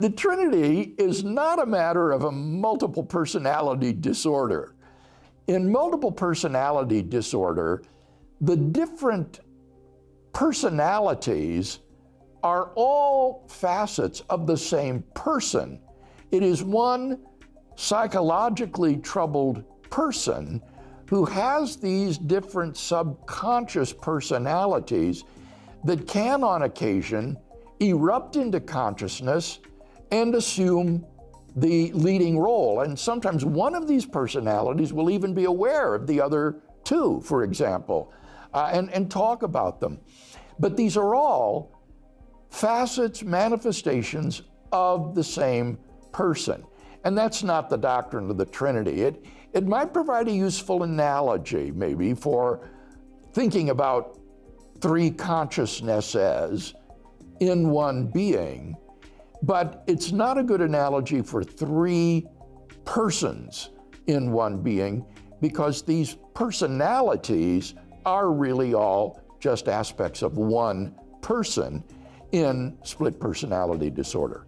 The Trinity is not a matter of a multiple personality disorder. In multiple personality disorder, the different personalities are all facets of the same person. It is one psychologically troubled person who has these different subconscious personalities that can, on occasion, erupt into consciousness and assume the leading role. And sometimes one of these personalities will even be aware of the other two, for example, and talk about them. But these are all facets, manifestations of the same person. And that's not the doctrine of the Trinity. It might provide a useful analogy, maybe, for thinking about three consciousnesses in one being, but it's not a good analogy for three persons in one being, because these personalities are really all just aspects of one person in split personality disorder.